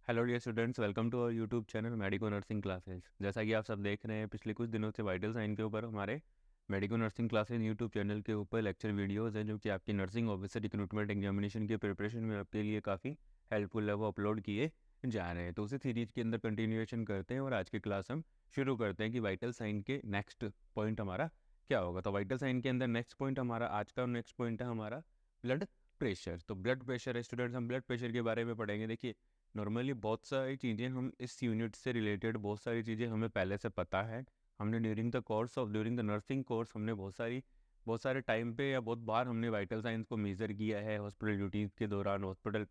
Hello dear students, welcome to our YouTube channel medico nursing classes. जैसा कि आप सब देख रहे हैं, पिछले कुछ दिनों से वाइटल साइन के ऊपर हमारे medico nursing classes YouTube channel के ऊपर लेक्चर वीडियोस हैं जो कि आपकी नर्सिंग ऑफिसर रिक्रूटमेंट एग्जामिनेशन की प्रिपरेशन में आपके लिए काफ़ी हेल्पफुल है, वो अपलोड किए जा रहे हैं। तो उसी सीरीज के अंदर कंटिन्यूएशन करते हैं और आज की क्लास हम शुरू करते हैं कि वाइटल साइन के नेक्स्ट पॉइंट हमारा क्या होगा। तो वाइटल साइन के अंदर नेक्स्ट पॉइंट हमारा आज का नेक्स्ट पॉइंट है हमारा ब्लड प्रेशर। तो ब्लड प्रेशर है स्टूडेंट्स, हम ब्लड प्रेशर के बारे में पढ़ेंगे। देखिए, नॉर्मली बहुत सारी चीज़ें हम इस यूनिट से रिलेटेड बहुत सारी चीज़ें हमें पहले से पता है। हमने ड्यूरिंग द नर्सिंग कोर्स हमने बहुत सारे टाइम पे या बहुत बार हमने वाइटल साइंस को मेज़र किया है। हॉस्पिटल ड्यूटीज़ के दौरान, हॉस्पिटल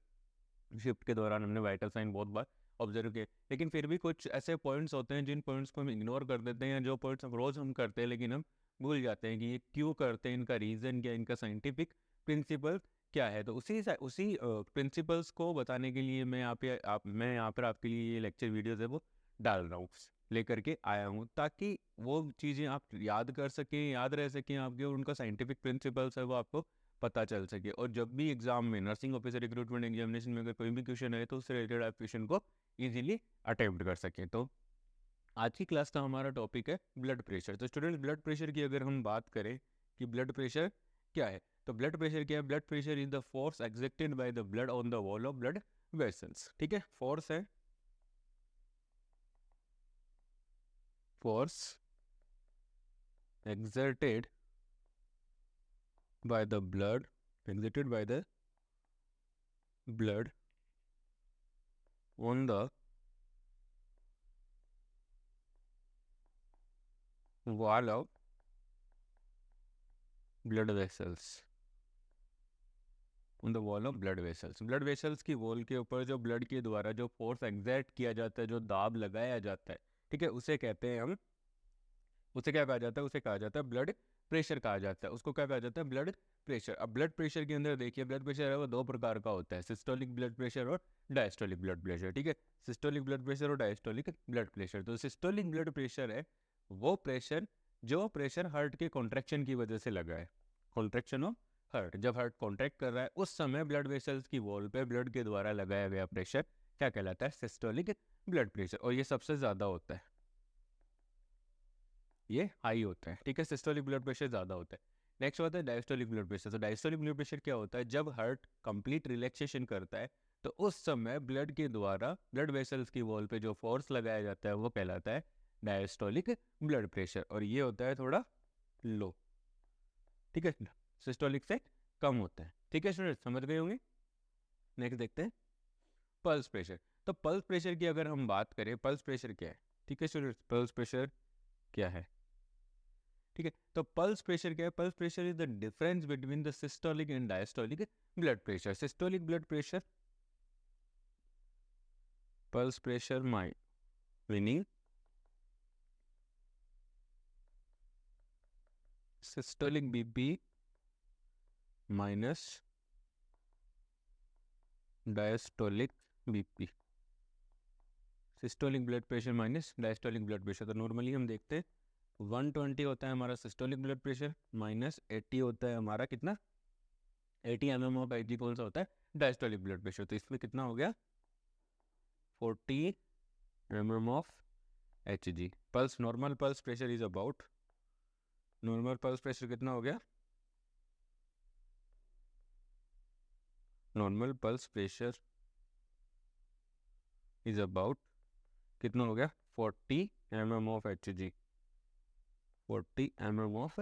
शिफ्ट के दौरान हमने वाइटल साइन बहुत बार ऑब्जर्व किए। लेकिन फिर भी कुछ ऐसे पॉइंट्स होते हैं जिन पॉइंट्स को हम इग्नोर कर देते हैं, या जो पॉइंट्स हम रोज़ हम करते हैं लेकिन हम भूल जाते हैं कि ये क्यों करते हैं, इनका रीज़न क्या, इनका साइंटिफिक प्रिंसिपल क्या है। तो उसी प्रिंसिपल्स को बताने के लिए मैं यहाँ पर आपके लिए ये लेक्चर वीडियोज़ है वो डाल रहा हूँ, लेकर के आया हूँ, ताकि वो चीज़ें आप याद कर सकें, याद रह सकें आपके, और उनका साइंटिफिक प्रिंसिपल्स है वो आपको पता चल सके। और जब भी एग्जाम में, नर्सिंग ऑफिसर रिक्रूटमेंट एग्जामिनेशन में अगर कोई भी क्वेश्चन है तो उससे रिलेटेड आप क्वेश्चन को इजीली अटेम्प्ट कर सकें। तो आज की क्लास का हमारा टॉपिक है ब्लड प्रेशर। तो स्टूडेंट, ब्लड प्रेशर की अगर हम बात करें कि ब्लड प्रेशर क्या है, तो ब्लड प्रेशर क्या है? Blood pressure is the force accepted by the blood on the wall of blood vessels. ठीक है, फोर्स है, force exerted by the blood exerted by the blood on the wall of blood vessels, on the wall of blood vessels. Blood vessels की wall के ऊपर जो blood के द्वारा जो फोर्स एक्सर्ट किया जाता है, जो दाब लगाया जाता है, ठीक है, उसे कहते हैं हम, उसे क्या कहा जाता है? उसे कहा जाता है ब्लड प्रेशर कहा जाता है। उसको क्या कहा जाता है? Blood pressure. अब ब्लड प्रेशर के अंदर देखिए, ब्लड प्रेशर है वो दो प्रकार का होता है, सिस्टोलिक ब्लड प्रेशर और डायस्टोलिक ब्लड प्रेशर। ठीक है, सिस्टोलिक ब्लड प्रेशर और डायस्टोलिक ब्लड प्रेशर। तो सिस्टोलिक ब्लड प्रेशर है वो प्रेशर जो प्रेशर हार्ट के कॉन्ट्रैक्शन की वजह से लगा है, कॉन्ट्रैक्शन ऑफ हार्ट। जब हार्ट कॉन्ट्रैक्ट कर रहा है उस समय ब्लड वेसल्स की वॉल पे ब्लड के द्वारा लगाया गया प्रेशर क्या कहलाता है? Systolic blood pressure. और ये सबसे ज़्यादा होता है, ये हाई होता है। ठीक है, सिस्टोलिक ब्लड प्रेशर ज़्यादा होता है। नेक्स्ट होता है डायस्टोलिक ब्लड प्रेशर। तो डायस्टोलिक ब्लड प्रेशर क्या होता है? जब हार्ट कंप्लीट रिलैक्सेशन करता है तो उस समय ब्लड के द्वारा ब्लड वेसल्स की वॉल पे जो फोर्स लगाया जाता है वो कहलाता है डायस्टोलिक ब्लड प्रेशर, और ये होता है थोड़ा लो। ठीक है, सिस्टोलिक से कम होता है। ठीक है स्टूडेंट, समझ गए होंगे। नेक्स्ट देखते हैं पल्स प्रेशर। तो पल्स प्रेशर की अगर हम बात करें, पल्स प्रेशर क्या है? ठीक है स्टूडेंट, पल्स प्रेशर क्या है? ठीक है, तो पल्स प्रेशर क्या है? Pulse pressure is the difference between the systolic and diastolic blood pressure. Systolic blood pressure, pulse pressure my meaning systolic BP minus diastolic BP. Systolic blood pressure minus diastolic blood pressure. तो normally हम देखते हैं 120 होता है हमारा systolic blood pressure, minus 80 होता है हमारा कितना? 80 mm ऑफ एच जी। कौन सा होता है? Diastolic blood pressure. तो इसमें कितना हो गया? 40 mm of H G. Pulse, normal pulse pressure is about, normal pulse pressure कितना हो गया? Normal pulse pressure is about कितना हो गया? 40 mm of H G, 40 mm of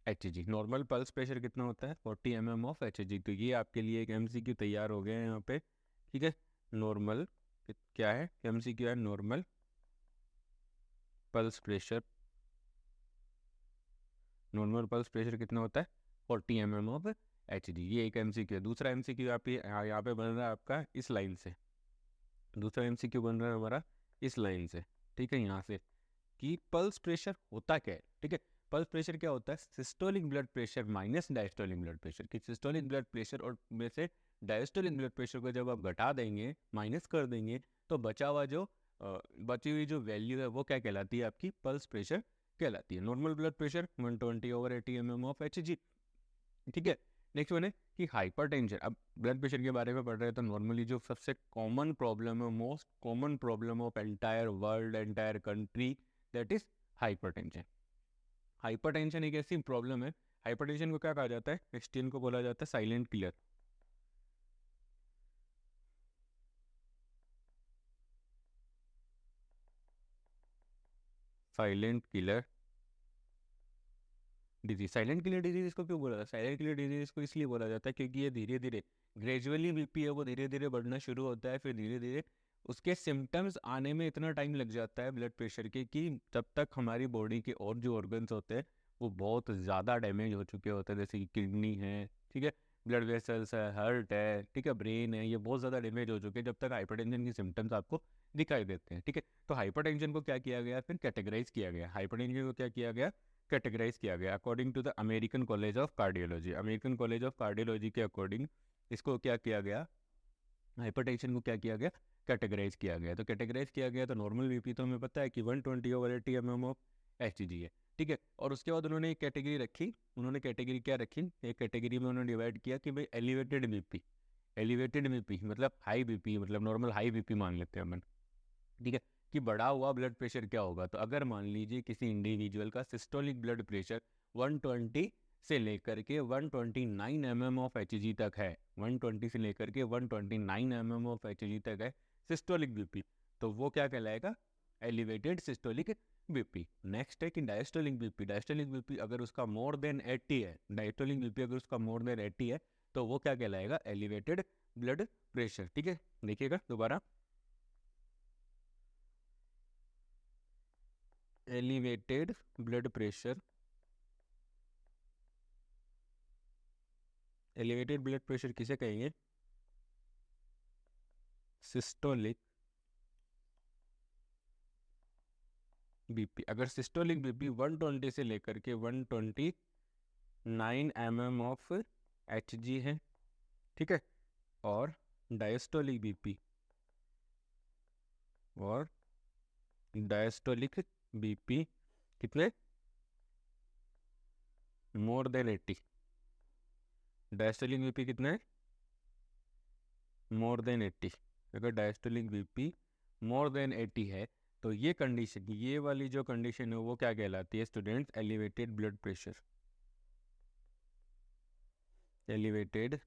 H G. Normal pulse pressure कितना होता है? 40 mm ऑफ एच जी। तो ये आपके लिए एक MCQ तैयार हो गया है यहाँ पे। ठीक है, नॉर्मल क्या है? MCQ है normal pulse pressure. Normal pulse pressure कितना होता है? 40 mm ऑफ एच जी। ये एक MCQ है। दूसरा MCQ आप यहाँ पे बन रहा है आपका इस लाइन से, दूसरा MCQ बन रहा है हमारा इस लाइन से। ठीक है, यहाँ से कि पल्स प्रेशर होता क्या है। ठीक है, पल्स प्रेशर क्या होता है? Systolic blood pressure minus diastolic blood pressure. कि सिस्टोलिक ब्लड प्रेशर और में से डायस्टोलिक ब्लड प्रेशर को जब आप घटा देंगे, माइनस कर देंगे, तो बची हुई जो वैल्यू है वो क्या कहलाती है? आपकी पल्स प्रेशर कहलाती है। Normal blood pressure 120/80 mm of H G. ठीक है, नेक्स्ट वन है कि हाइपरटेंशन, अब ब्लड प्रेशर के बारे में पढ़ रहे हैं तो नॉर्मली जो सबसे कॉमन प्रॉब्लम है, most common problem of entire world, entire country, that is hypertension. Hypertension एक ऐसी प्रॉब्लम है, हाइपरटेंशन को क्या कहा जाता है, एक्सटेन को बोला जाता है silent killer. Silent killer disease, silent killer disease इसको क्यों बोला जाता है, साइलेंट किलर डिजीज इसको इसलिए बोला जाता है क्योंकि ये धीरे धीरे ग्रेजुअली बीपी है वो धीरे धीरे बढ़ना शुरू होता है, फिर धीरे धीरे उसके सिम्टम्स आने में इतना टाइम लग जाता है ब्लड प्रेशर के कि तब तक हमारी बॉडी के और जो ऑर्गन्स होते हैं वो बहुत ज़्यादा डैमेज हो चुके होते हैं, जैसे कि किडनी है, ठीक है, ब्लड वेसल्स है, हार्ट है, ठीक है, ब्रेन है, ये बहुत ज़्यादा डैमेज हो चुके हैं जब तक हाइपरटेंशन के सिम्टम्स आपको दिखाई देते हैं, ठीक है। तो हाइपरटेंशन को क्या किया गया, फिर कैटेगराइज किया गया, हाइपरटेंशन को क्या किया गया, कैटेगराइज किया गया according to the American College of Cardiology. American College of Cardiology के अकॉर्डिंग इसको क्या किया गया, हाइपरटेंशन को क्या किया गया, कैटेगराइज किया गया। तो कैटेगराइज किया गया तो नॉर्मल बीपी तो हमें पता है कि 120/80 mm ऑफ एचजी है, ठीक है। और उसके बाद उन्होंने एक कैटेगरी रखी, उन्होंने कैटेगरी क्या रखी, एक कैटेगरी में उन्होंने डिवाइड किया कि भाई एलिवेटेड बीपी, एलिवेटेड बीपी मतलब हाई बीपी, मतलब नॉर्मल हाई बीपी मान लेते हैं अपन, ठीक है, कि बढ़ा हुआ ब्लड प्रेशर क्या होगा। तो अगर मान लीजिए किसी इंडिविजुअल का सिस्टोलिक ब्लड प्रेशर 120 से लेकर के 129 mm ऑफ एचजी तक है, 120 से लेकर के 129 mm ऑफ एचजी तक है सिस्टोलिक बीपी, तो वो क्या कहलाएगा, एलिवेटेड सिस्टोलिक बीपी। नेक्स्ट है कि डायस्टोलिक बीपी, डायस्टोलिक बीपी अगर उसका मोर देन 80 है, डायस्टोलिक बीपी अगर उसका मोर देन 80 है तो वो क्या कहलाएगा, एलिवेटेड ब्लड प्रेशर, ठीक है। देखिएगा दोबारा, elevated blood pressure, elevated blood pressure किसे कहेंगे, सिस्टोलिक बीपी। अगर सिस्टोलिक बीपी 120 से लेकर के 129 mm ऑफ एचजी है, ठीक है, और डायस्टोलिक बीपी, और डायस्टोलिक बीपी कितने, मोर देन 80, डायस्टोलिक बीपी कितना है, मोर देन 80। अगर डायस्टोलिक बीपी मोर देन 80 है तो ये कंडीशन, ये वाली जो कंडीशन है वो क्या कहलाती है students, elevated blood pressure, elevated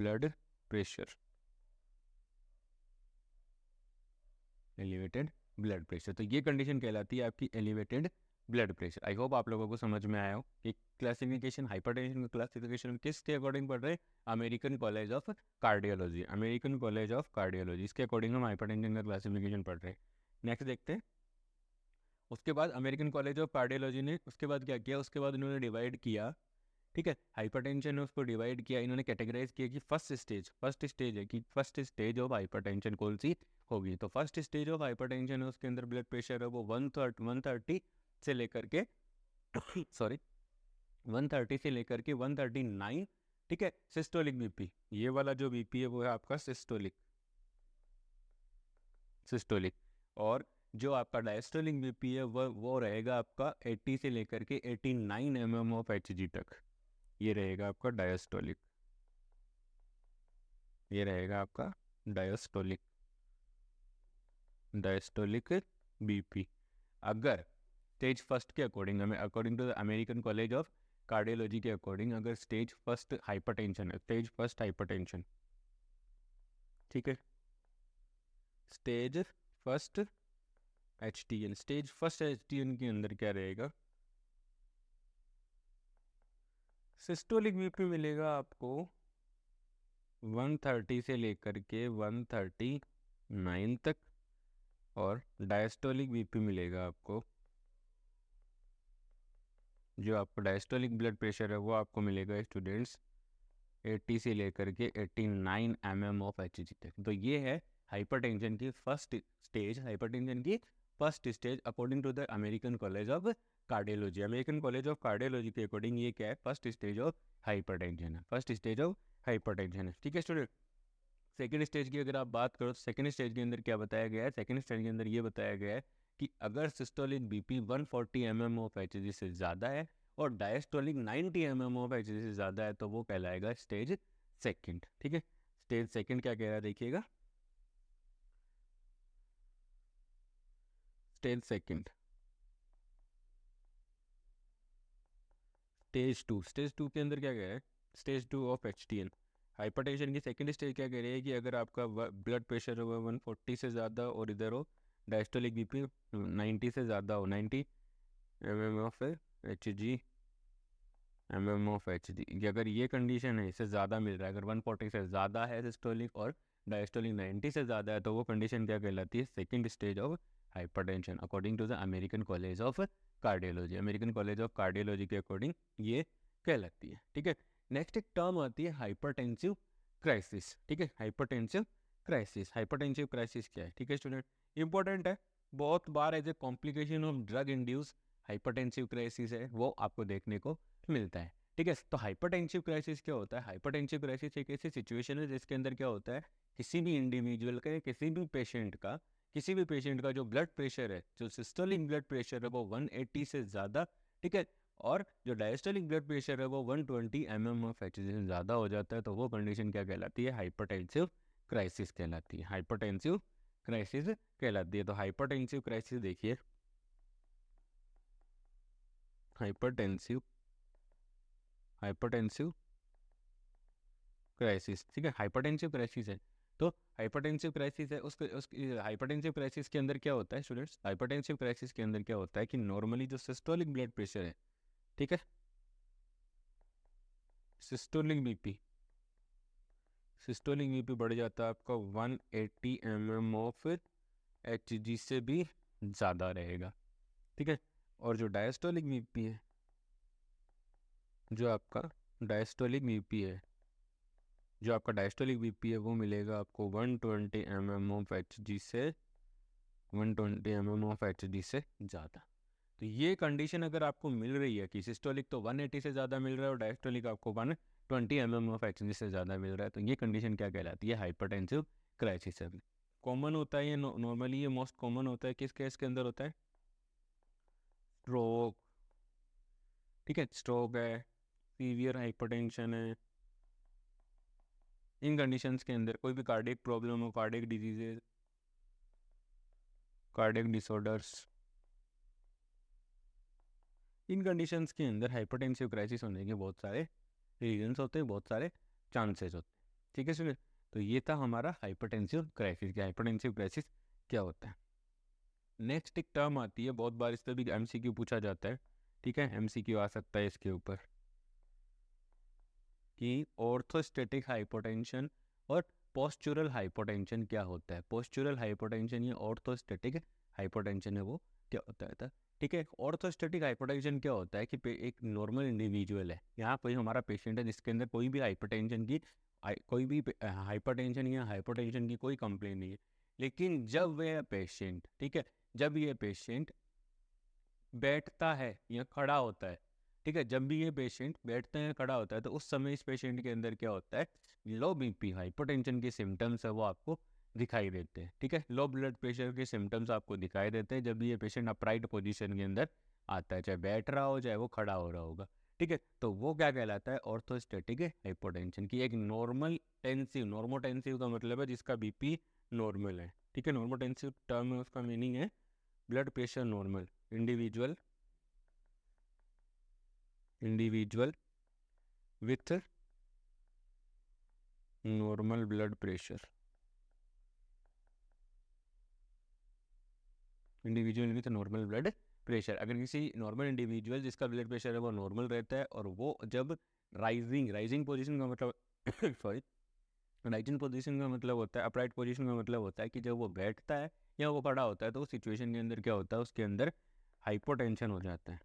blood pressure, elevated blood pressure. तो ये कंडीशन कहलाती है आपकी elevated blood pressure. I hope आप लोगों को समझ में आया हो कि क्लासिफिकेशन, हाइपरटेंशन का क्लासिफिकेशन किसके अकॉर्डिंग पढ़ रहे हैं, American College of Cardiology, American College of cardiology, इसके अकॉर्डिंग हम हाइपरटेंशन का क्लासिफिकेशन पढ़ रहे हैं। नेक्स्ट देखते हैं, उसके बाद अमेरिकन कॉलेज ऑफ कार्डियोलॉजी ने उसके बाद क्या किया, उसके बाद इन्होंने डिवाइड किया, ठीक है, हाइपरटेंशन ने उसको डिवाइड किया, इन्होंने कैटेगराइज किया कि फर्स्ट स्टेज है कि फर्स्ट स्टेज ऑफ हाइपरटेंशन कौन सी होगी। तो फर्स्ट स्टेज ऑफ हाइपरटेंशन है, उसके अंदर ब्लड प्रेशर है वो 130 से लेकर के सॉरी 130 से लेकर के 139, ठीक है, सिस्टोलिक बीपी, ये वाला जो बीपी है वो है आपका सिस्टोलिक, सिस्टोलिक। और जो आपका डायस्टोलिक बीपी है वो रहेगा आपका 80 से लेकर के 89 mm ऑफ एचजी तक, ये रहेगा आपका डायस्टोलिक, ये रहेगा आपका डायस्टोलिक, डायस्टोलिक बीपी। अगर स्टेज फर्स्ट के अकॉर्डिंग, हमें according to the American College of Cardiology के अकॉर्डिंग अगर स्टेज फर्स्ट हाइपरटेंशन है, स्टेज फर्स्ट हाइपरटेंशन, ठीक है, stage first HTN, stage first HTN के अंदर क्या रहेगा, सिस्टोलिक बीपी मिलेगा आपको 130 से लेकर के 139 तक, और डायस्टोलिक बीपी मिलेगा आपको, जो आपको डायस्टोलिक ब्लड प्रेशर है वो आपको मिलेगा स्टूडेंट्स 80 से लेकर के 89 mm ऑफ एचजी तक। तो ये है हाइपरटेंशन की फर्स्ट स्टेज, हाइपरटेंशन की first stage according to the American College of Cardiology. American College of Cardiology के अकॉर्डिंग ये क्या है, फर्स्ट स्टेज ऑफ हाइपरटेंशन है, फर्स्ट स्टेज ऑफ हाइपरटेंशन है, ठीक है स्टूडेंट। सेकेंड स्टेज की अगर आप बात करो तो सेकेंड स्टेज के अंदर क्या बताया गया है, सेकेंड स्टेज के अंदर ये बताया गया है कि अगर systolic BP 140 mm of Hg से ज़्यादा है और डायस्टोलिक 90 ऑफ एचजी से ज़्यादा है तो वो कहलाएगा स्टेज सेकंड। ठीक है, स्टेज सेकंड क्या कह रहा है देखिएगा, स्टेज सेकंड। स्टेज टू के अंदर क्या कह रहा है, स्टेज टू ऑफ एचटीएल हाइपरटेंशन की सेकंड स्टेज क्या कह रही है कि अगर आपका ब्लड प्रेशर हो 140 से ज़्यादा और इधर हो डायस्टोलिक बीपी 90 से ज़्यादा हो, 90 mm of H G, of H D, अगर ये कंडीशन है, इससे ज़्यादा मिल रहा है, अगर 140 से ज़्यादा है सिस्टोलिक और डायस्टोलिक 90 से ज़्यादा है तो वो कंडीशन क्या कहलाती है, second stage of hypertension according to the American College of Cardiology. American College of Cardiology के अकॉर्डिंग ये कहलाती है। ठीक है, नेक्स्ट एक टर्म आती है हाइपरटेंसिव क्राइसिस। ठीक है, हाइपरटेंसिव क्राइसिस, हाइपरटेंसिव क्राइसिस क्या है, ठीक है स्टूडेंट, इंपॉर्टेंट है, बहुत बार as a complication of drug induced hypertensive crisis है वो आपको देखने को मिलता है। ठीक है, तो हाइपरटेंसिव क्राइसिस क्या होता है, हाइपरटेंसिव क्राइसिस एक ऐसी सिचुएशन है जिसके अंदर क्या होता है, किसी भी इंडिविजुअल का, किसी भी पेशेंट का जो ब्लड प्रेशर है, जो सिस्टोलिक ब्लड प्रेशर है वो 180 से ज़्यादा, ठीक है, और जो डायस्टोलिक ब्लड प्रेशर है वो 120 ऑफ एचजी से ज़्यादा हो जाता है तो वो कंडीशन क्या कहलाती है, हाइपरटेंसिव क्राइसिस कहलाती है, हाइपरटेंसिव क्राइसिस कहलाती है। तो हाइपरटेंसिव क्राइसिस देखिए, हाइपरटेंसिव क्राइसिस, ठीक है, हाइपरटेंसिव क्राइसिस है तो हाइपरटेंसिव क्राइसिस है, उसके हाइपरटेंसिव क्राइसिस के अंदर क्या होता है स्टूडेंट्स, हाइपरटेंसिव क्राइसिस के अंदर क्या होता है कि नॉर्मली जो सिस्टोलिक ब्लड प्रेशर है, ठीक है, सिस्टोलिक बीपी बढ़ जाता है आपका 180 ऑफ एचजी से भी ज़्यादा रहेगा। ठीक है, और जो डायस्टोलिक बीपी है, जो आपका डायस्टोलिक बीपी है वो मिलेगा आपको 120 ऑफ एचजी से 120 ऑफ एचजी से ज़्यादा। तो ये कंडीशन अगर आपको मिल रही है कि सिस्टोलिक तो 180 से ज़्यादा मिल रहा है और डायस्टोलिक आपको 120 ऑफ एचजी से ज़्यादा मिल रहा है तो ये कंडीशन क्या कहलाती है, हाइपरटेंसिव क्राइसिस है। कॉमन होता है ये, नॉर्मली ये मोस्ट कॉमन होता है किस केस के अंदर होता है, स्ट्रोक, ठीक है, स्ट्रोक है, सीवियर हाइपरटेंशन है, इन कंडीशंस के अंदर कोई भी कार्डियक प्रॉब्लम हो, कार्डियक डिजीजेज, कार्डियक डिसऑर्डर्स, इन कंडीशंस के अंदर हाइपरटेंसिव क्राइसिस होने के बहुत सारे रीजंस होते हैं, बहुत सारे चांसेस होते हैं। ठीक है सुनिए, तो ये था हमारा हाइपरटेंसिव क्राइसिस, हाइपरटेंसिव क्राइसिस क्या होता है। नेक्स्ट एक टर्म आती है, बहुत बार इस पर भी एमसीक्यू पूछा जाता है, ठीक है, एमसीक्यू आ सकता है इसके ऊपर कि ऑर्थोस्टैटिक हाइपोटेंशन और पोस्चुरल हाइपोटेंशन क्या होता है। पोस्चुरल हाइपोटेंशन या ऑर्थोस्टैटिक हाइपोटेंशन है वो क्या होता है। ठीक है, ऑर्थोस्टैटिक हाइपोटेंशन क्या होता है कि एक नॉर्मल इंडिविजुअल है, यहाँ कोई हमारा पेशेंट है जिसके अंदर कोई भी हाइपरटेंशन की कोई भी हाइपरटेंशन या हाइपोटेंशन की कोई कंप्लेन नहीं है, लेकिन जब वह पेशेंट, ठीक है, जब ये पेशेंट बैठता है या खड़ा होता है, ठीक है, जब भी ये पेशेंट बैठता है खड़ा होता है तो उस समय इस पेशेंट के अंदर क्या होता है, लो बीपी हाइपरटेंशन के सिम्टम्स है वो आपको दिखाई देते हैं। ठीक है, लो ब्लड प्रेशर के सिम्टम्स आपको दिखाई देते हैं जब भी ये पेशेंट अपराइट पोजीशन के अंदर आता है, चाहे बैठ रहा हो चाहे वो खड़ा हो रहा होगा। ठीक है, तो वो क्या कहलाता है, ऑर्थोस्टैटिक हाइपोटेंशन की एक नॉर्मोटेंसिव का मतलब है जिसका बीपी नॉर्मल है। ठीक है, नॉर्मोटेंसिव टर्म है, उसका मीनिंग है blood pressure normal, individual with normal blood pressure, individual with normal blood pressure. अगर किसी नॉर्मल इंडिविजुअल जिसका ब्लड प्रेशर है वो नॉर्मल रहता है और वो जब राइजिंग पोजीशन का मतलब सॉरी राइजिंग पोजीशन का मतलब होता है, अपराइट पोजीशन का मतलब होता है कि जब वो बैठता है या वो खड़ा होता है तो उस सिचुएशन के अंदर क्या होता है, उसके अंदर हाइपोटेंशन हो जाता है,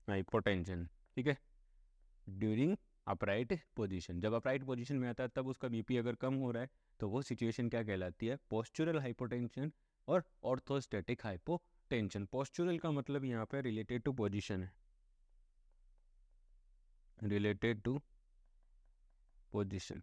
हाइपोटेंशन। ठीक है, ड्यूरिंग अपराइट पोजीशन, जब अपराइट पोजीशन में आता है तब उसका बीपी अगर कम हो रहा है तो वो सिचुएशन क्या कहलाती है, पोस्चुरल हाइपोटेंशन और ऑर्थोस्टैटिक हाइपोटेंशन। पोस्चुरल का मतलब यहाँ पे रिलेटेड टू पोजीशन है, रिलेटेड टू पोजीशन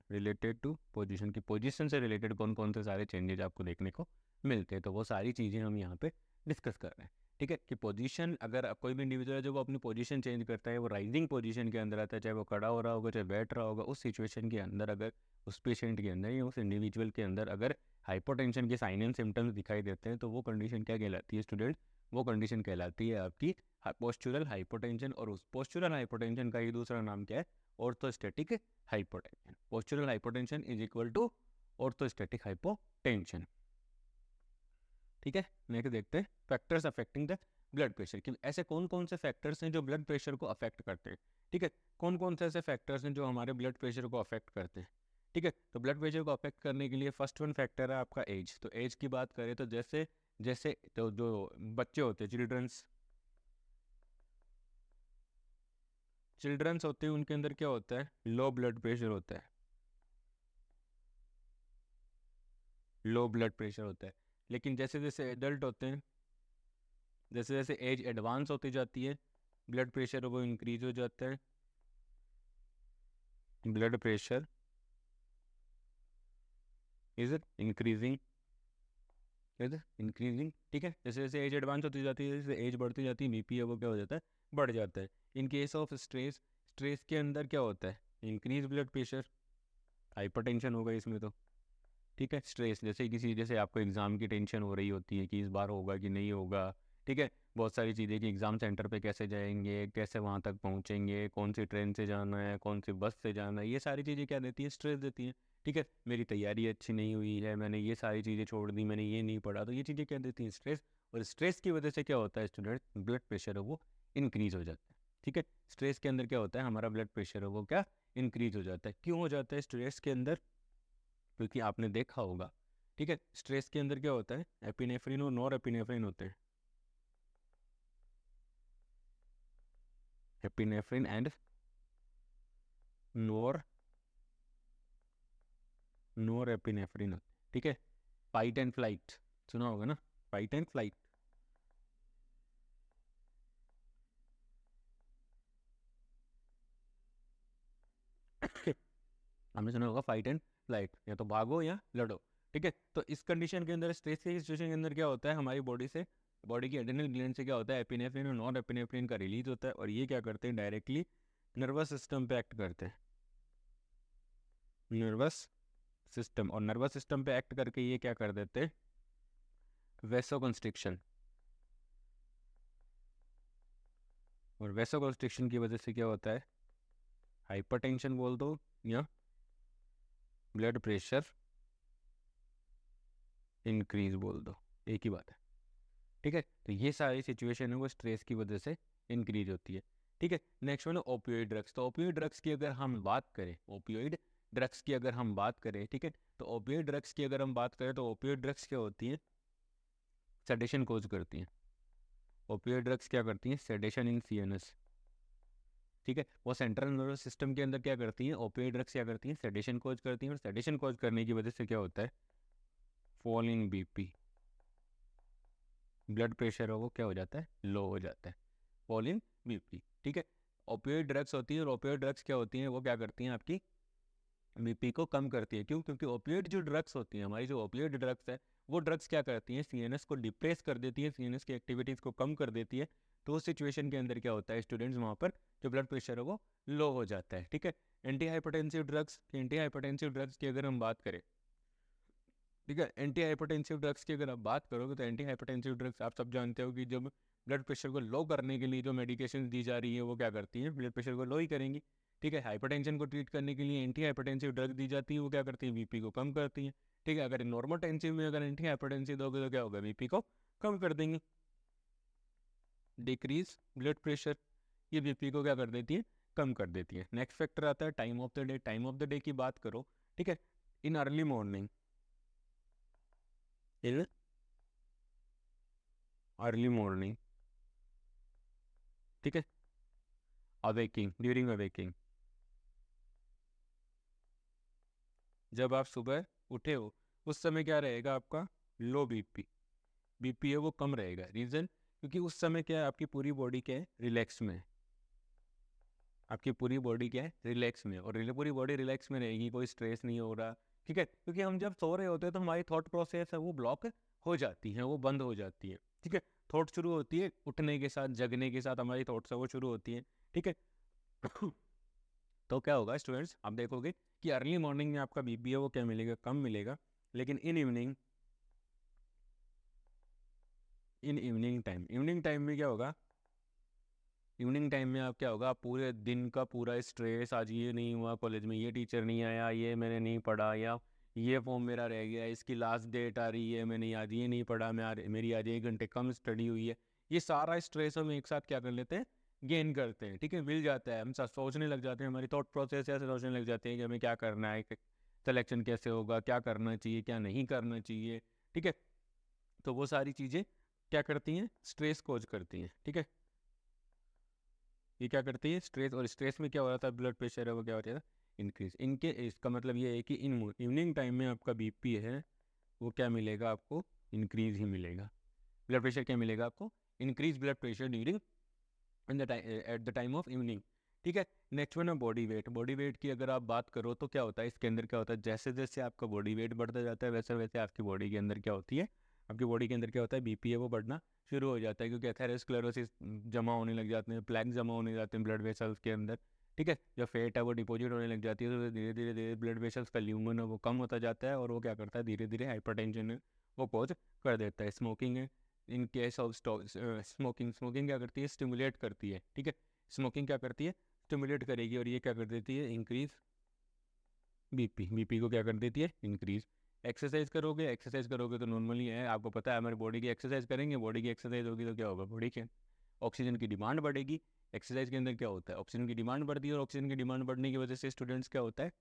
की पोजीशन से रिलेटेड कौन कौन से सारे चेंजेज आपको देखने को मिलते हैं, तो वो सारी चीज़ें हम यहाँ पे डिस्कस कर रहे हैं। ठीक है, कि पोजीशन अगर कोई भी इंडिविजुअल है जो वो अपनी पोजीशन चेंज करता है, वो राइजिंग पोजीशन के अंदर आता है, चाहे वो खड़ा हो रहा होगा चाहे बैठ रहा होगा, उस सिचुएशन के अंदर अगर उस पेशेंट के अंदर या उस इंडिविजुअल के अंदर अगर हाइपोटेंशन के साइन एंड सिम्टम्स दिखाई देते हैं तो वो कंडीशन क्या कहलाती है स्टूडेंट? वो कंडीशन कहलाती है आपकी पोस्चुरल हाइपोटेंशन। और उस पोस्चुरल हाइपोटेंशन का ही दूसरा नाम क्या है? Orthostatic hypotension. Postural hypotension is equal to orthostatic hypotension. ठीक है, नेक्स्ट देखते हैं factors affecting the blood pressure, कि ऐसे कौन कौन से फैक्टर्स हैं जो ब्लड प्रेशर को अफेक्ट करते हैं। ठीक है, कौन कौन से ऐसे फैक्टर्स हैं जो हमारे ब्लड प्रेशर को अफेक्ट करते हैं। ठीक है, तो ब्लड प्रेशर को अफेक्ट करने के लिए फर्स्ट वन फैक्टर है आपका एज। तो एज की बात करें तो जैसे जैसे तो जो बच्चे होते हैं, चिल्ड्रंस होते हैं, उनके अंदर क्या होता है? लो ब्लड प्रेशर होता है, लो ब्लड प्रेशर होता है। लेकिन जैसे जैसे एडल्ट होते हैं, जैसे जैसे एज एडवांस होती जाती है, ब्लड प्रेशर वो इंक्रीज हो जाता है। Blood pressure is increasing, is increasing. ठीक है, जैसे जैसे एज एडवांस होती जाती है, जैसे एज बढ़ती जाती है, बीपी है वो क्या हो जाता है? बढ़ जाता है। In case of stress, stress के अंदर क्या होता है? इंक्रीज ब्लड प्रेशर, हाइपरटेंशन होगा इसमें तो। ठीक है, स्ट्रेस जैसे किसी, जैसे आपको एग्ज़ाम की टेंशन हो रही होती है कि इस बार होगा कि नहीं होगा। ठीक है, बहुत सारी चीज़ें कि एग्ज़ाम सेंटर पे कैसे जाएंगे, कैसे वहाँ तक पहुँचेंगे, कौन सी ट्रेन से जाना है, कौन सी बस से जाना है, ये सारी चीज़ें क्या देती हैं? स्ट्रेस देती हैं। ठीक है, मेरी तैयारी अच्छी नहीं हुई है, मैंने ये सारी चीज़ें छोड़ दी, मैंने ये नहीं पढ़ा, तो ये चीज़ें क्या देती हैं? स्ट्रेस। और स्ट्रेस की वजह से क्या होता है स्टूडेंट? ब्लड प्रेशर है वो इंक्रीज़ हो जाता है। ठीक है, स्ट्रेस के अंदर क्या होता है? हमारा ब्लड प्रेशर है वो क्या? इंक्रीज़ हो जाता है। क्यों हो जाता है स्ट्रेस के अंदर? क्योंकि आपने देखा होगा, ठीक है, स्ट्रेस के अंदर क्या होता है? एपिनेफ्रिन और नॉर एपिनेफ्रिन होते हैं। Epinephrine and nor nor epinephrine होते हैं। ठीक है, फाइट एंड फ्लाइट सुना होगा ना? Fight and flight. हमने सुना होगा फाइट एंड फ्लाइट, या तो भागो या लड़ो। ठीक है, तो इस कंडीशन के अंदर, स्ट्रेस की सिचुएशन के अंदर क्या होता है? हमारी बॉडी से, बॉडी की एड्रेनल ग्लैंड से क्या होता है? एपिनेफ्रिन और नॉर एपिनेफ्रिन का रिलीज होता है, और ये क्या करते हैं? डायरेक्टली नर्वस सिस्टम पे एक्ट करते हैं। नर्वस सिस्टम, और नर्वस सिस्टम पे एक्ट करके ये क्या कर देते हैं? वेसो कंस्ट्रिक्शन। और वेसो कंस्ट्रिक्शन की वजह से क्या होता है? हाइपरटेंशन बोल दो या ब्लड प्रेशर इंक्रीज बोल दो, एक ही बात है। ठीक है, तो ये सारी सिचुएशन है वो स्ट्रेस की वजह से इंक्रीज होती है। ठीक है, नेक्स्ट वन है ओपियोइड ड्रग्स। तो ओपियोइड ड्रग्स की अगर हम बात करें, ओपियोइड ड्रग्स की अगर हम बात करें, ठीक है, तो ओपियोइड ड्रग्स की अगर हम बात करें तो ओपियोइड ड्रग्स क्या होती हैं? सेडेशन कोज करती हैं। ओपियोइड ड्रग्स क्या करती हैं? सेडेशन इन सीएनएस। ठीक है, वो सेंट्रल नर्वस सिस्टम के अंदर क्या करती हैं? ओपियोइड ड्रग्स क्या करती हैं? सेडेशन कोज करती हैं, और सेडेशन कोज करने की वजह से क्या होता है? Fall in BP, blood pressure है वो क्या हो जाता है? लो हो जाता है। Fall in BP. ठीक है, ओपियोइड ड्रग्स होती है, और ओपियोइड ड्रग्स क्या होती हैं? वो क्या करती हैं? आपकी बीपी को कम करती है। क्यों? क्योंकि ओपियोइड जो ड्रग्स होती हैं, हमारी जो ओपियोइड ड्रग्स है, वो ड्रग्स क्या करती हैं? सीएनएस को डिप्रेस कर देती है, सीएनएस की एक्टिविटीज़ को कम कर देती है। तो उस सिचुएशन के अंदर क्या होता है स्टूडेंट्स? वहाँ पर जो ब्लड प्रेशर है वो लो हो जाता है। ठीक है, anti hypertensive drugs, anti hypertensive drugs की अगर हम बात करें, ठीक है, एंटी हाइपरटेंसिव ड्रग्स की अगर आप बात करोगे तो एंटी हाइपरटेंसिव ड्रग्स आप सब जानते हो कि जब ब्लड प्रेशर को लो करने के लिए जो मेडिकेशन दी जा रही है वो क्या करती हैं? ब्लड प्रेशर को लो ही करेंगी। ठीक है, हाइपरटेंशन को ट्रीट करने के लिए एंटी हाइपरटेंसिव ड्रग दी जाती है, वो क्या करती है? बीपी को कम करती हैं। ठीक है, अगर नॉर्मल टेंसिव में अगर एंटी हाइपरटेंसिव दोगे तो क्या होगा? बीपी को कम कर देंगे। डिक्रीज ब्लड प्रेशर, ये बीपी को क्या कर देती है? कम कर देती है। नेक्स्ट फैक्टर आता है time of the day. Time of the day की बात करो, ठीक है, in early morning, in early morning, ठीक है, अवेकिंग, ड्यूरिंग अवेकिंग, जब आप सुबह उठे हो उस समय क्या रहेगा आपका? लो बीपी, बीपी है वो कम रहेगा। रीज़न? क्योंकि उस समय क्या है? आपकी पूरी बॉडी क्या है? रिलैक्स में है। आपकी पूरी बॉडी क्या है? रिलैक्स में, और पूरी बॉडी रिलैक्स में रहेगी, कोई स्ट्रेस नहीं हो रहा। ठीक है, क्योंकि हम जब सो रहे होते हैं तो हमारी थॉट प्रोसेस है वो ब्लॉक हो जाती है, वो बंद हो जाती है। ठीक है, थॉट शुरू होती है उठने के साथ, जगने के साथ हमारी थॉट्स है वो शुरू होती है, ठीक है। तो क्या होगा स्टूडेंट्स, आप देखोगे कि अर्ली मॉर्निंग में आपका बीपी है वो क्या मिलेगा, कम मिलेगा, लेकिन इवनिंग टाइम में क्या होगा, इवनिंग टाइम में आप क्या होगा, आप पूरे दिन का पूरा स्ट्रेस, आज ये नहीं हुआ कॉलेज में, ये टीचर नहीं आया, ये मैंने नहीं पढ़ा, या ये फॉर्म मेरा रह गया, इसकी लास्ट डेट आ रही है, मैंने आज ये नहीं पढ़ा, मेरी आज 1 घंटे कम स्टडी हुई है, ये सारा स्ट्रेस हम एक साथ क्या कर लेते हैं, गेन करते हैं, ठीक है, मिल जाता है, हम सोचने लग जाते हैं, हमारी थॉट प्रोसेस ऐसे सोचने लग जाते हैं कि हमें क्या करना है, सिलेक्शन कैसे होगा, क्या करना चाहिए, क्या नहीं करना चाहिए, ठीक है। तो वो सारी चीज़ें क्या करती हैं, स्ट्रेस कोज करती हैं, ठीक है। ये क्या करती है, स्ट्रेस, और स्ट्रेस में क्या हो रहा था, ब्लड प्रेशर है वो क्या हो रहा था, इंक्रीज। इनके इसका मतलब ये है कि इवनिंग टाइम में आपका बीपी है वो क्या मिलेगा आपको, इंक्रीज ही मिलेगा। ब्लड प्रेशर क्या मिलेगा आपको, increase blood pressure during in the at the time of evening, ठीक है। नेक्स्ट वन है बॉडी वेट। बॉडी वेट की अगर आप बात करो तो क्या होता है, इसके अंदर क्या होता है, जैसे जैसे आपका बॉडी वेट बढ़ता जाता है वैसे वैसे आपकी बॉडी के अंदर क्या होती है, आपकी बॉडी के अंदर क्या होता है, बीपी है वो बढ़ना शुरू हो जाता है, क्योंकि एथेरोस्क्लेरोसिस जमा होने लग जाते हैं, प्लैक जमा होने लग जाते हैं ब्लड वेसल्स के अंदर, ठीक है। जब फेट है वो डिपॉजिट होने लग जाती है तो धीरे धीरे धीरे ब्लड वेसल्स का ल्यूमन है वो कम होता जाता है, और वो क्या करता है, धीरे धीरे हाइपरटेंशन वो कॉज कर देता है। स्मोकिंग है, इन केस ऑफ स्मोकिंग क्या करती है, स्टिमुलेट करती है, ठीक है। स्मोकिंग क्या करती है, स्टिमुलेट करेगी, और ये क्या कर देती है, इंक्रीज बीपी को क्या कर देती है, इंक्रीज। एक्सरसाइज करोगे तो नॉर्मली है, आपको पता है हमारी बॉडी की एक्सरसाइज करेंगे, बॉडी की एक्सरसाइज होगी तो क्या होगा, बॉडी के ऑक्सीजन की डिमांड बढ़ेगी। एक्सरसाइज के अंदर क्या होता है, ऑक्सीजन की डिमांड बढ़ती है, और ऑक्सीजन की डिमांड बढ़ने की वजह से स्टूडेंट्स क्या होता है,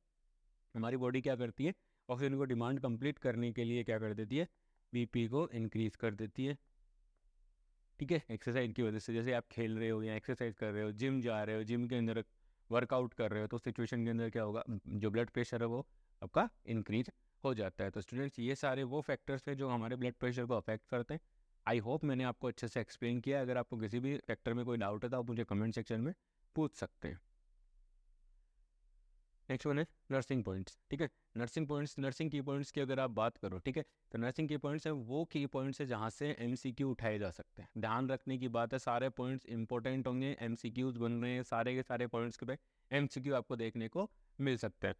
हमारी बॉडी क्या करती है, ऑक्सीजन को डिमांड कंप्लीट करने के लिए क्या कर देती है, बीपी को इंक्रीज कर देती है, ठीक है। एक्सरसाइज की वजह से, जैसे आप खेल रहे हो या एक्सरसाइज कर रहे हो, जिम जा रहे हो, जिम के अंदर वर्कआउट कर रहे हो, तो सिचुएशन के अंदर क्या होगा, जो ब्लड प्रेशर है वो आपका इंक्रीज हो जाता है। तो स्टूडेंट्स ये सारे वो फैक्टर्स हैं जो हमारे ब्लड प्रेशर को अफेक्ट करते हैं। आई होप मैंने आपको अच्छे से एक्सप्लेन किया। अगर आपको किसी भी फैक्टर में कोई डाउट है तो आप मुझे कमेंट सेक्शन में पूछ सकते हैं। नेक्स्ट वन है नर्सिंग पॉइंट्स, ठीक है। नर्सिंग की पॉइंट्स की अगर आप बात करो, ठीक है, तो नर्सिंग की पॉइंट्स है वो की पॉइंट्स है जहाँ से एमसीक्यू उठाए जा सकते हैं। ध्यान रखने की बात है, सारे पॉइंट्स इंपॉर्टेंट होंगे, एमसीक्यूज बन रहे हैं, सारे के सारे पॉइंट्स के पे एमसीक्यू आपको देखने को मिल सकते हैं।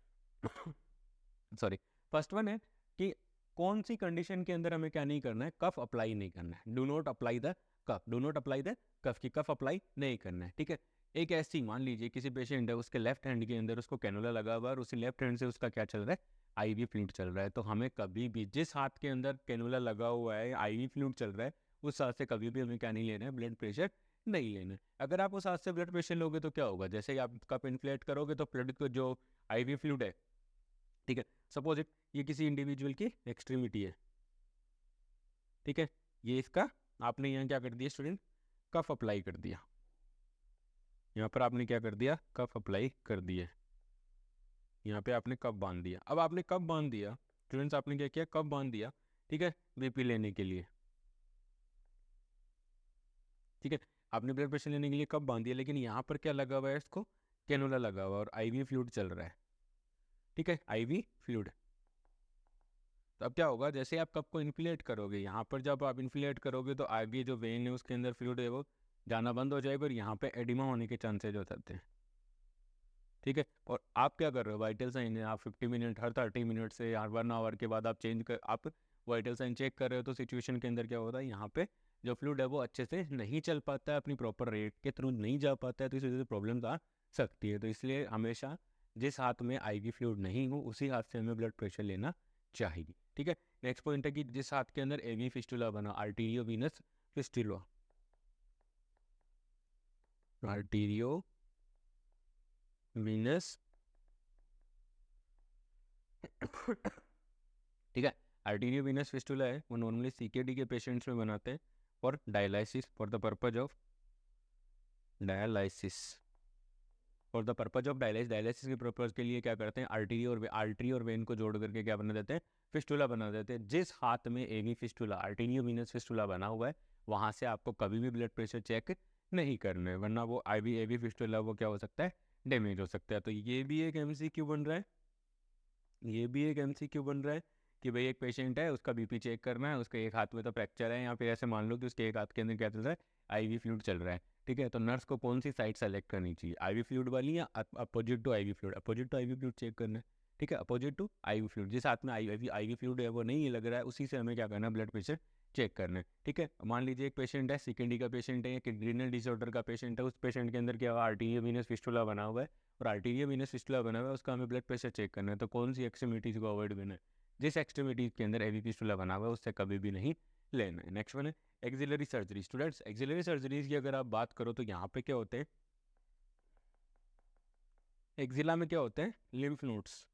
सॉरी। फर्स्ट वन है कि कौन सी कंडीशन के अंदर हमें क्या नहीं करना है, कफ अप्लाई नहीं करना है, डू नॉट अप्लाई द कफ की कफ अप्लाई नहीं करना है, ठीक है। एक ऐसी मान लीजिए किसी पेशेंट है, उसके लेफ्ट हैंड के अंदर उसको कैनुला लगा हुआ है, और उसी लेफ्ट हैंड से उसका क्या चल रहा है, आईवी फ्लूइड चल रहा है, तो हमें कभी भी जिस हाथ के अंदर कैनुला लगा हुआ है, आईवी फ्लूइड चल रहा है, उस हाथ से कभी भी हमें क्या नहीं लेना है, ब्लड प्रेशर नहीं लेना है। अगर आप उस हाथ से ब्लड प्रेशर लोगे तो क्या होगा, जैसे ही आप कप इन्फ्लेट करोगे तो ब्लड को जो आईवी फ्लूइड है, ठीक है, सपोज इट ये किसी इंडिविजुअल की एक्सट्रीमिटी है, ठीक है, ये इसका आपने यहाँ क्या कर दिया स्टूडेंट, कफ अप्लाई कर दिया, यहाँ पर आपने क्या कर दिया, कफ अप्लाई कर दिया, यहाँ पे आपने कप बांध दिया। अब आपने कप बांध दिया स्टूडेंट्स, आपने क्या किया, कप बांध दिया, ठीक है, बीपी लेने के लिए, ठीक है, आपने ब्लड प्रेशर लेने के लिए कप बांध दिया, लेकिन यहाँ पर क्या लगा हुआ है, इसको कैनुला लगा हुआ है और आईवी फ्लूइड चल रहा है, ठीक है, आईवी फ्लूइड। तो अब क्या होगा, जैसे आप कप को इन्फ्लेट करोगे, यहाँ पर जब आप इन्फ्लेट करोगे तो आगे जो वेन है उसके अंदर फ्लूइड है वो जाना बंद हो जाएगा, और यहाँ पे एडिमा होने के चांसेज हो जाते हैं, ठीक है। और आप क्या कर रहे हो, वाइटल साइन है, आप 50 मिनट हर 30 मिनट से हर 1 आवर के बाद आप वाइटल साइन चेक कर रहे हो, तो सिचुएशन के अंदर क्या होता है, यहाँ पे जो फ्लूइड है वो अच्छे से नहीं चल पाता है, अपनी प्रॉपर रेट के थ्रू नहीं जा पाता है, तो इस वजह से प्रॉब्लम्स आ सकती है। तो इसलिए हमेशा जिस हाथ में आईवी फ्लूइड नहीं हो उसी हाथ से हमें ब्लड प्रेशर लेना चाहिए, ठीक है। नेक्स्ट पॉइंट है कि जिस हाथ के अंदर एवी फिस्टुला बना, arterio Venus fistula, arterio Venus ठीक है, आर्टीरियो वीनस फिस्टुला है वो नॉर्मली सीकेडी के पेशेंट्स में बनाते हैं for dialysis, for the purpose of dialysis, for the purpose of dialysis के पर्पज के लिए क्या करते हैं, आर्टरी और वेन को जोड़ करके क्या बना देते हैं, फिस्टुला बना देते हैं। जिस हाथ में एवी फिस्टुला, आर्टीरियो वीनस फिस्टुला बना हुआ है, वहाँ से आपको कभी भी ब्लड प्रेशर चेक नहीं करना है, वरना वो एवी फिस्टुला वो क्या हो सकता है, डैमेज हो सकता है। तो ये भी एक एमसीक्यू बन रहा है, ये भी एक एमसीक्यू बन रहा है कि भाई एक पेशेंट है, उसका बीपी चेक करना है, उसके एक हाथ में तो फ्रैक्चर है, या फिर ऐसे मान लो कि उसके एक हाथ के अंदर क्या चल रहा है, आईवी फ्लूइड चल रहा है, ठीक है। तो नर्स को कौन सी साइड सेलेक्ट करनी चाहिए, आईवी फ्लूइड वाली या opposite to IV fluid? Opposite to IV fluid check करना है, ठीक है, अपोजिट टू आईवी फ्लूइड। जिस हाथ में आईवी फ्लूइड है वो नहीं लग रहा है, उसी से हमें क्या करना है, ब्लड प्रेशर चेक करना है, ठीक है। मान लीजिए एक पेशेंट है, CKD का पेशेंट है या किडनी डिसऑर्डर का पेशेंट है, उस पेशेंट के अंदर क्या हुआ, आर्टीरियल वीनस फिस्टुला बना हुआ है, और आर्टीरियल वीनस फिस्टुला बना हुआ है, उसका हमें ब्लड प्रेशर चेक करना है। तो कौन सी एक्सट्रीमिटीज़ को अवॉइड करना है, जिस एक्सट्रीमिटीज़ के अंदर एवी फिस्टुला बना हुआ है उससे कभी भी नहीं लेना है। नेक्स्ट वन है axillary surgery. Students, axillary surgeries की अगर आप बात करो तो यहाँ पे क्या होते हैं, एक्सिला में क्या होते हैं, लिम्फ नोड्स।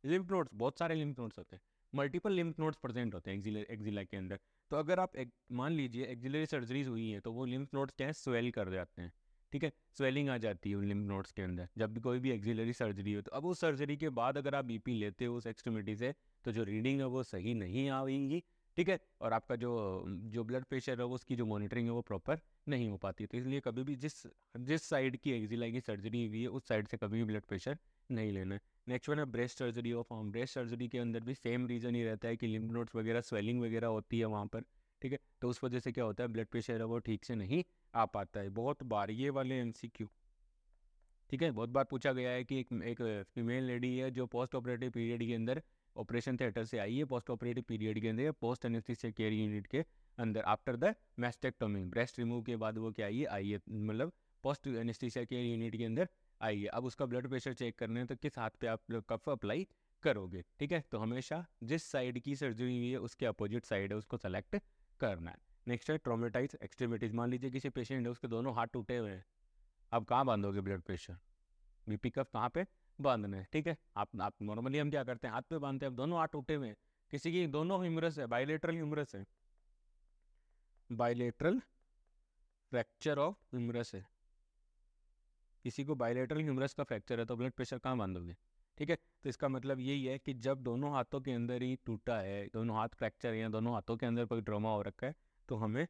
लिम्फ नोड्स, बहुत सारे लिम्फ नोड्स होते हैं, मल्टीपल लिम्फ नोड्स प्रेजेंट होते हैं एक्सिला के अंदर। तो अगर आप मान लीजिए एक्सिलरी सर्जरीज हुई है तो वो लिम्फ नोड्स क्या है, स्वेल कर जाते हैं, ठीक है, स्वेलिंग आ जाती है उन लिम्फ नोड्स के अंदर जब भी कोई भी एक्सिलरी सर्जरी हो। तो अब उस सर्जरी के बाद अगर आप बीपी लेते हो उस एक्सट्रीमिटी से, तो जो रीडिंग है वो सही नहीं आएगी, ठीक है, और आपका जो जो ब्लड प्रेशर है वो उसकी जो मॉनिटरिंग है वो प्रॉपर नहीं हो पाती। तो इसलिए कभी भी जिस जिस साइड की एक्सिला की सर्जरी हुई है उस साइड से कभी भी ब्लड प्रेशर नहीं लेना है। नेक्स्ट वन है breast surgery of arm. Breast surgery के अंदर भी सेम रीज़न ही रहता है कि लिम्फ नोड्स वगैरह स्वेलिंग वगैरह होती है वहाँ पर, ठीक है। तो उस वजह से क्या होता है, ब्लड प्रेशर है वो ठीक से नहीं आ पाता है। बहुत बार ये वाले MCQ, ठीक है, बहुत बार पूछा गया है कि एक फीमेल लेडी है जो पोस्ट ऑपरेटिव पीरियड के अंदर ऑपरेशन थिएटर से आई है, पोस्ट ऑपरेटिव पीरियड के अंदर, पोस्ट एनेस्थीसिया केयर यूनिट के अंदर, after the mastectomy, breast remove के बाद वो क्या आई है, मतलब पोस्ट एनेस्थीसिया केयर यूनिट के अंदर आई है। अब उसका ब्लड प्रेशर चेक करने है तो किस हाथ पे आप कफ अप्लाई करोगे, ठीक है। तो हमेशा जिस साइड की सर्जरी हुई है उसके अपोजिट साइड है उसको सेलेक्ट करना है। नेक्स्ट है ट्रोमेटाइज एक्सट्रीमिटीज। मान लीजिए किसी पेशेंट है उसके दोनों हाथ टूटे हुए हैं, अब कहाँ बांधोगे ब्लड प्रेशर, बीपी कफ कहाँ पे बांधना है, ठीक है। आप नॉर्मली हम क्या करते हैं, हाथ पे बांधते हैं। अब दोनों हाथ टूटे हुए हैं, किसी की दोनों ह्यूमरस है, बाइलेटरल ह्यूमरस है, बाइलेटरल फ्रैक्चर ऑफ ह्यूमरस है, किसी को बाइलेटरल ह्यूमरस का फ्रैक्चर है तो ब्लड प्रेशर कहाँ बांधोगे, ठीक है। तो इसका मतलब यही है कि जब दोनों हाथों के अंदर ही टूटा है, दोनों हाथ फ्रैक्चर है या दोनों हाथों के अंदर कोई ट्रॉमा हो रखा है, तो हमें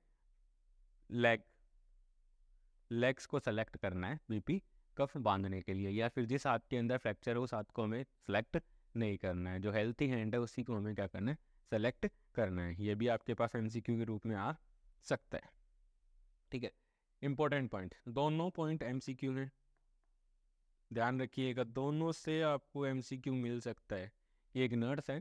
लेग्स को सेलेक्ट करना है बीपी कफ बांधने के लिए, या फिर जिस हाथ के अंदर फ्रैक्चर है उस हाथ को हमें सेलेक्ट नहीं करना है, जो हेल्थी हैंड है उसी को हमें क्या करना है, सेलेक्ट करना है। ये भी आपके पास MCQ के रूप में आ सकता है, ठीक है। इंपॉर्टेंट पॉइंट, दोनों पॉइंट MCQ है, ध्यान रखिएगा, दोनों से आपको MCQ मिल सकता है। ये एक नर्स है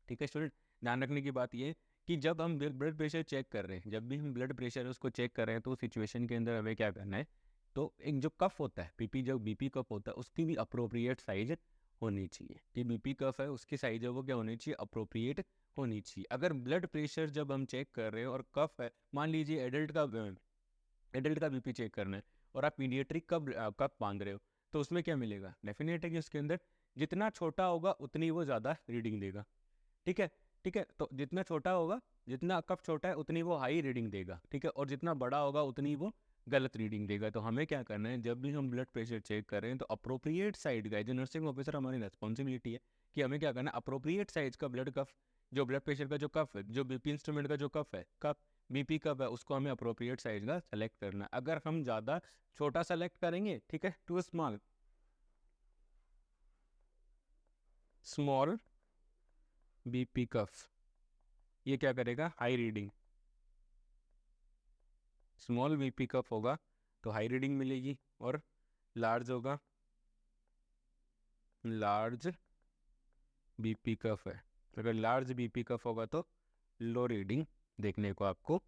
ठीक है स्टूडेंट, ध्यान रखने की बात ये कि जब हम ब्लड प्रेशर चेक कर रहे हैं, जब भी हम ब्लड प्रेशर उसको चेक कर रहे हैं तो सिचुएशन के अंदर हमें क्या करना है, तो एक जो कफ होता है बीपी, जो बीपी कफ होता है उसकी भी अप्रोप्रिएट साइज होनी चाहिए, कि बीपी कफ है उसकी साइज है वो क्या होनी चाहिए, अप्रोप्रिएट होनी चाहिए। अगर ब्लड प्रेशर जब हम चेक कर रहे हैं और कफ है, मान लीजिए एडल्ट का बीपी चेक करना है और आप पीडियाट्रिक कप बांध रहे हो, तो उसमें क्या मिलेगा, डेफिनेट है कि उसके अंदर जितना छोटा होगा उतनी वो ज़्यादा रीडिंग देगा, ठीक है, ठीक है। तो जितना छोटा होगा, जितना कप छोटा है उतनी वो हाई रीडिंग देगा, ठीक है, और जितना बड़ा होगा उतनी वो गलत रीडिंग देगा। तो हमें क्या करना है, जब भी हम ब्लड प्रेशर चेक कर रहे हैं तो अप्रोप्रिएट साइड का, जो नर्सिंग ऑफिसर हमारी रिस्पॉन्सिबिलिटी है कि हमें क्या करना है, अप्रोप्रिएट साइज का ब्लड कफ, जो ब्लड प्रेशर का जो कफ है, जो बीपी इंस्ट्रूमेंट का जो कफ है, कफ बीपी कफ है, उसको हमें अप्रोप्रिएट साइज का सेलेक्ट करना है। अगर हम ज़्यादा छोटा सेलेक्ट करेंगे, ठीक है, टू स्मॉल, स्मॉल बीपी कफ, ये क्या करेगा, हाई रीडिंग, स्मॉल बीपी कफ होगा तो हाई रीडिंग मिलेगी, और लार्ज होगा, लार्ज बीपी कफ है, अगर लार्ज बीपी कफ होगा तो लो रीडिंग देखने को आपको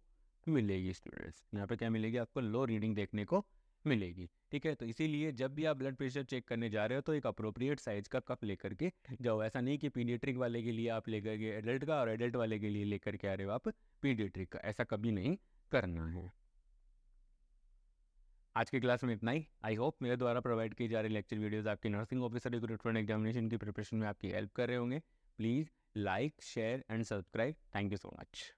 मिलेगी। स्टूडेंट्स, यहाँ पे क्या मिलेगी आपको, लो रीडिंग देखने को मिलेगी, ठीक है। तो इसीलिए जब भी आप ब्लड प्रेशर चेक करने जा रहे हो तो एक अप्रोप्रिएट साइज का कप लेकर के जाओ। ऐसा नहीं कि पीडियाट्रिक वाले के लिए आप लेकर के एडल्ट का और एडल्ट वाले के लिए लेकर के आ रहे हो आप पीडियाट्रिक का, ऐसा कभी नहीं करना है। आज की क्लास में इतना ही। आई होप मेरे द्वारा प्रोवाइड की जा रही लेक्चर वीडियोस आपकी नर्सिंग ऑफिसर रिक्रूटमेंट एग्जामिनेशन की प्रिपरेशन में आपकी हेल्प कर रहे होंगे। Please like share and subscribe. Thank you so much.